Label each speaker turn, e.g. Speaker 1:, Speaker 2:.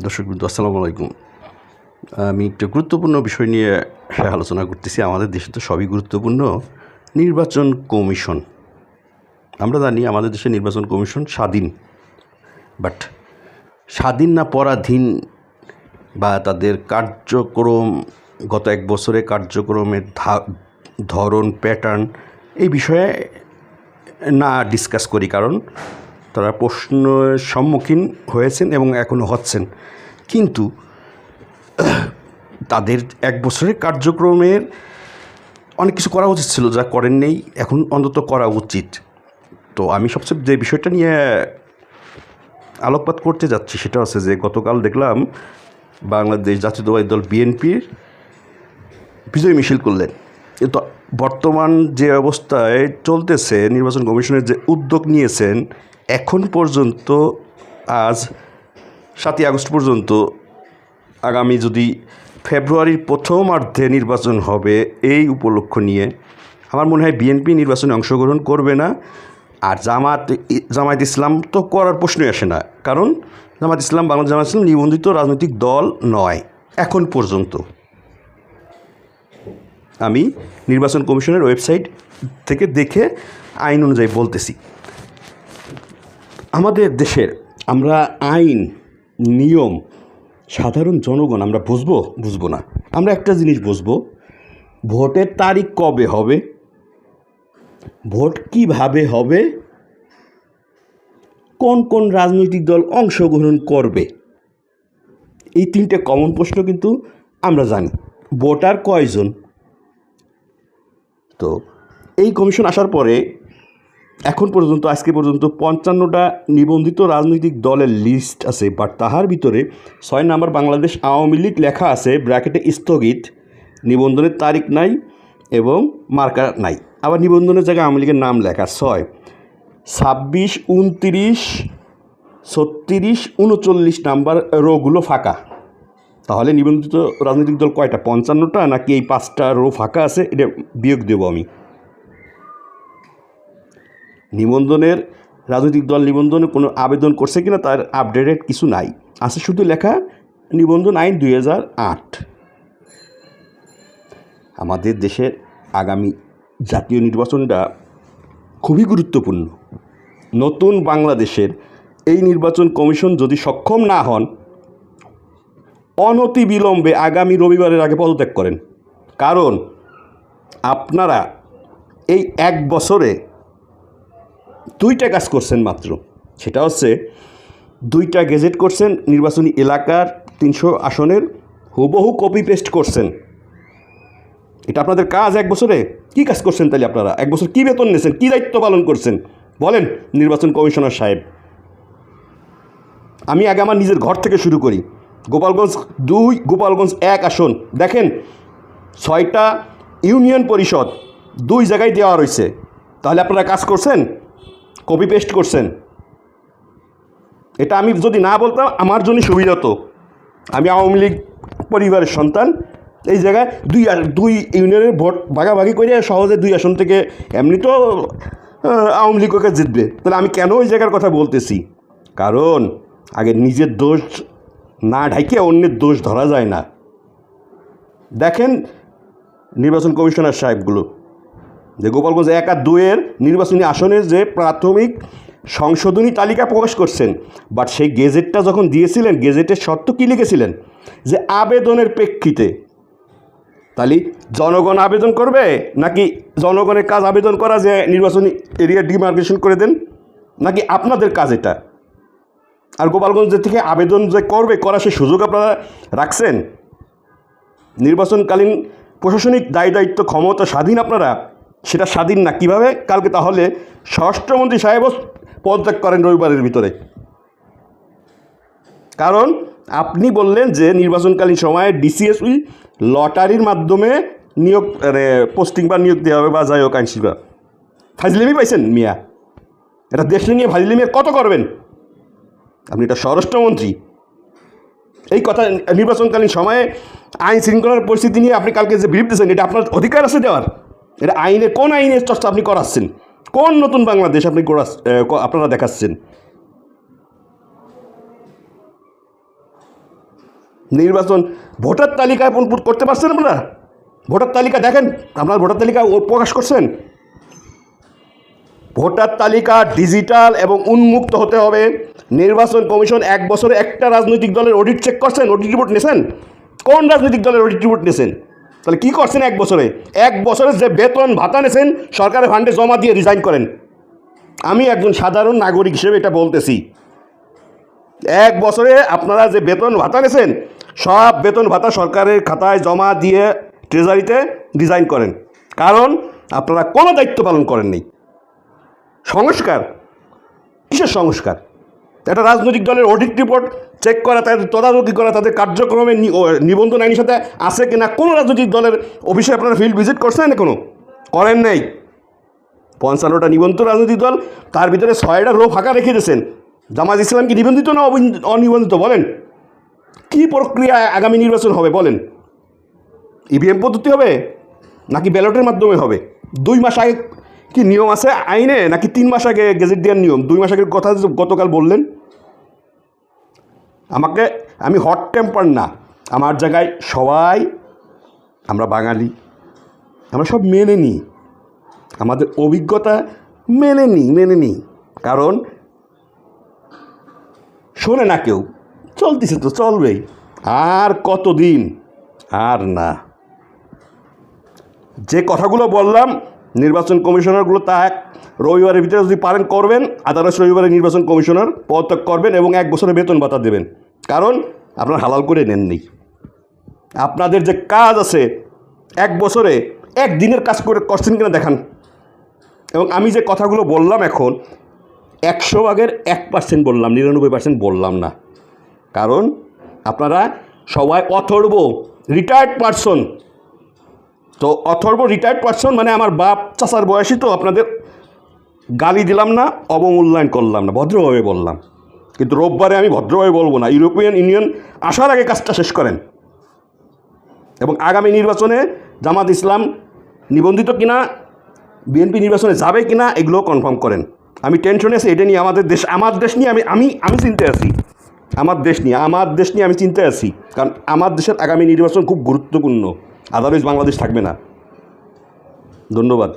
Speaker 1: দর্শকবৃন্দ আসসালামু আলাইকুম। আমি একটা গুরুত্বপূর্ণ বিষয় নিয়ে আলোচনা করতেছি। আমাদের দেশে তো সবই গুরুত্বপূর্ণ। নির্বাচন কমিশন, আমরা জানি আমাদের দেশে নির্বাচন কমিশন স্বাধীন, বাট স্বাধীন না পরাধীন বা তাদের কার্যক্রম গত এক বছরে কার্যক্রমের ধরন প্যাটার্ন এই বিষয়ে না ডিসকাস করি, কারণ তারা প্রশ্নের সম্মুখীন হয়েছেন এবং এখনও হচ্ছেন। কিন্তু তাদের এক বছরের কার্যক্রমের অনেক কিছু করা উচিত ছিল, যা করেন নেই, এখন অন্তত করা উচিত। তো আমি সবচেয়ে যে বিষয়টা নিয়ে আলোকপাত করতে যাচ্ছি সেটা হচ্ছে যে গতকাল দেখলাম বাংলাদেশ জাতীয়তাবাদী দল বিএনপির বিজয় মিছিল করলেন। কিন্তু বর্তমান যে অবস্থায় চলতেছে, নির্বাচন কমিশনের যে উদ্যোগ নিয়েছেন, এখন পর্যন্ত আজ 7ই আগস্ট পর্যন্ত, আগামী যদি ফেব্রুয়ারির প্রথমার্ধে নির্বাচন হবে এই উপলক্ষ নিয়ে, আমার মনে হয় বিএনপি নির্বাচনে অংশগ্রহণ করবে না। আর জামায়াত ইসলাম তো করার প্রশ্নই আসে না, কারণ জামায়াত ইসলাম, বাংলাদেশ জামায়াত ইসলাম নিবন্ধিত রাজনৈতিক দল নয় এখন পর্যন্ত। আমি নির্বাচন কমিশনের ওয়েবসাইট থেকে দেখে আইন অনুযায়ী বলতেছি। আমাদের দেশের আমরা আইন নিয়ম সাধারণ জনগণ আমরা বুঝবো না। আমরা একটা জিনিস বুঝবো, ভোটের তারিখ কবে হবে, ভোট কিভাবে হবে, কোন কোন রাজনৈতিক দল অংশগ্রহণ করবে, এই 3টে কমন প্রশ্ন কিন্তু আমরা জানি। ভোটার কয়জন? তো এই কমিশন আসার পরে এখন পর্যন্ত, আজকে পর্যন্ত 55টা নিবন্ধিত রাজনৈতিক দলের লিস্ট আছে, বাট তাহার ভিতরে 6 নম্বর বাংলাদেশ আওয়ামী লীগ লেখা আছে, ব্র্যাকেটে স্থগিত, নিবন্ধনের তারিখ নাই এবং মার্কার নাই। আবার নিবন্ধনের জায়গায় আওয়ামী লীগের নাম লেখা 6, 26, 29, 36, 39 নাম্বার রোগুলো ফাঁকা। তাহলে নিবন্ধিত রাজনৈতিক দল কয়টা? 55টা, নাকি এই 5টা রো ফাঁকা আছে? এটা বিয়োগ দেবো আমি। নিবন্ধনের রাজনৈতিক দল নিবন্ধনে কোনো আবেদন করছে কিনা তার আপডেটেড কিছু নাই, আছে শুধু লেখা নিবন্ধন আইন 2008। আমাদের দেশের আগামী জাতীয় নির্বাচনটা খুবই গুরুত্বপূর্ণ। নতুন বাংলাদেশের এই নির্বাচন কমিশন যদি সক্ষম না হন, অনতিবিলম্বে আগামী রবিবারের আগে পদত্যাগ করেন। কারণ আপনারা এই এক বছরে 2টা কাজ করছেন মাত্র। সেটা হচ্ছে 2টা গেজেট করছেন, নির্বাচনী এলাকার 300 আসনের হুবহু কপি পেস্ট করছেন। এটা আপনাদের কাজ এক বছরে? কী কাজ করছেন তাহলে আপনারা? এক বছর কী বেতন নিয়েছেন, কী দায়িত্ব পালন করছেন বলেন নির্বাচন কমিশনার সাহেব? আমি আগে আমার নিজের ঘর থেকে শুরু করি। গোপালগঞ্জ 2, গোপালগঞ্জ 1 আসন দেখেন, 6টা ইউনিয়ন পরিষদ 2 জায়গায় দেওয়া রয়েছে। তাহলে আপনারা কাজ করছেন? কপি পেস্ট করছেন? এটা আমি যদি না বলতাম আমার জন্য সুবিধা হতো। আমি আওয়ামী লীগ পরিবারের সন্তান। এই জায়গায় 2 ইউনিয়নের ভোট ভাগাভাগি করে সহজে 2 আসন থেকে এমনি তো আওয়ামী লীগ ওকে জিতবে। তাহলে আমি কেন ওই জায়গার কথা বলতেছি? কারণ আগে নিজের দোষ না ঢাইকে অন্যের দোষ ধরা যায় না। দেখেন নির্বাচন কমিশনার সাহেবগুলো যে গোপালগঞ্জ 1 আর 2 এর নির্বাচনী আসনের যে প্রাথমিক সংশোধনী তালিকা প্রকাশ করছেন, বাট সেই গেজেটটা যখন দিয়েছিলেন, গেজেটের শর্ত কী লিখেছিলেন? যে আবেদনের প্রেক্ষিতে। তাহলে জনগণ আবেদন করবে, নাকি জনগণের কাজ আবেদন করা যে নির্বাচনী এরিয়া ডিমার্কেশন করে দেন, নাকি আপনাদের কাজ এটা? আর গোপালগঞ্জ থেকে আবেদন যে করবে, করা সে সুযোগ আপনারা রাখছেন? নির্বাচনকালীন প্রশাসনিক দায়িত্ব ক্ষমতা স্বাধীন আপনারা, সেটা স্বাধীন না কিভাবে? কালকে তাহলে স্বরাষ্ট্রমন্ত্রী সাহেবও পদত্যাগ করেন রবিবারের ভিতরে। কারণ আপনি বললেন যে নির্বাচনকালীন সময়ে ডিসিএসই লটারির মাধ্যমে নিয়োগ পোস্টিং বা নিয়োগ দেওয়া হবে বা যাই হোক আইনশৃঙ্খলা। ফাজলিমি পাইছেন মিয়া? এটা দেশ নিয়ে ফাজলিমি কত করবেন আপনি? এটা স্বরাষ্ট্রমন্ত্রী। এই কথা নির্বাচনকালীন সময়ে আইন শৃঙ্খলার পরিস্থিতি নিয়ে আপনি কালকে যে বিলিপ দিয়েছেন, এটা আপনার অধিকার আছে দেওয়ার? এটা আইনের কোন আইনের চর্চা আপনি করাচ্ছেন? কোন নতুন বাংলাদেশ আপনি আপনারা দেখাচ্ছেন? নির্বাচন ভোটার তালিকা করতে পারছেন আপনারা? ভোটার তালিকা দেখেন, আপনার ভোটার তালিকা প্রকাশ করছেন? ভোটার তালিকা ডিজিটাল এবং উন্মুক্ত হতে হবে। নির্বাচন কমিশন 1 বছরে একটা রাজনৈতিক দলের অডিট চেক করছেন? অডিট রিপোর্ট নিয়েছেন? কোন রাজনৈতিক দলের অডিট রিপোর্ট নিয়েছেন? তাহলে কী করছেন 1 বছরে? 1 বছরে যে বেতন ভাতা নিয়েছেন সরকারের ফান্ডে জমা দিয়ে রিজাইন করেন। আমি একজন সাধারণ নাগরিক হিসেবে এটা বলতেছি। 1 বছরে আপনারা যে বেতন ভাতা নিয়েছেন সব বেতন ভাতা সরকারের খাতায় জমা দিয়ে ট্রেজারিতে রিজাইন করেন, কারণ আপনারা কোনো দায়িত্ব পালন করেননি। সংস্কার কিসের সংস্কার? একটা রাজনৈতিক দলের অডিট রিপোর্ট চেক করা, তাদের তদারকি করা, তাদের কার্যক্রমে নিবন্ধন আইনের সাথে আছে কিনা কোনো রাজনৈতিক দলের অফিসে আপনারা ফিল্ড ভিজিট করছেন? কোনো করেন নাই। 55টা নিবন্ধিত রাজনৈতিক দল, তার ভিতরে 6টা রো ফাঁকা রেখে দিয়েছেন। জামাত ইসলাম কি নিবন্ধিত না অনিবন্ধিত? বলেন। কি প্রক্রিয়া আগামী নির্বাচন হবে বলেন? ইভিএম পদ্ধতি হবে নাকি ব্যালটের মাধ্যমে হবে? 2 মাস আগে কি নিয়ম আছে আইনে, নাকি 3 মাস আগে গেজেট দেওয়ার নিয়ম? 2 মাস আগের কথা গতকাল বললেন। আমি হট টেম্পার না, আমার জায়গায় সবাই আমরা বাঙালি, আমরা সব মেনে নিই, আমাদের অভিজ্ঞতা মেনে নিই। কারণ শোনে না কেউ, চলতেছে তো চলবেই। আর কতদিন? আর না। যে কথাগুলো বললাম নির্বাচন কমিশনারগুলো তা রবিবারের ভিতরে যদি পারেন করবেন, আদারওয়াইজ রবিবারে নির্বাচন কমিশনার পদত্যাগ করবেন এবং 1 বছরের বেতন ভাতা দেবেন। কারণ আপনারা হালাল করে নেননি। আপনাদের যে কাজ আছে 1 বছরে 1 দিনের কাজ করছেন কিনা দেখান। এবং আমি যে কথাগুলো বললাম এখন 100 ভাগের 1% বললাম, 99% বললাম না। কারণ আপনারা সবাই অথর্ব রিটায়ার্ড পারসন। তো অথর্ব রিটায়ার্ড পারসন মানে আমার বাপ চাচার বয়সী, তো আপনাদের গালি দিলাম না, অবমূল্যায়ন করলাম না, ভদ্রভাবে বললাম। কিন্তু রোববারে আমি ভদ্রভাবে বলবো না। ইউরোপিয়ান ইউনিয়ন আসার আগে কাজটা শেষ করেন এবং আগামী নির্বাচনে জামাত ইসলাম নিবন্ধিত কিনা, বিএনপি নির্বাচনে যাবে কিনা এগুলো কনফার্ম করেন। আমি টেনশনে আছি এটা নিয়ে। আমার দেশ নিয়ে আমি চিন্তায় আছি। আমার দেশ নিয়ে আমি চিন্তায় আছি, কারণ আমার দেশের আগামী নির্বাচন খুব গুরুত্বপূর্ণ। আদারওয়াইজ বাংলাদেশ থাকবে না। ধন্যবাদ।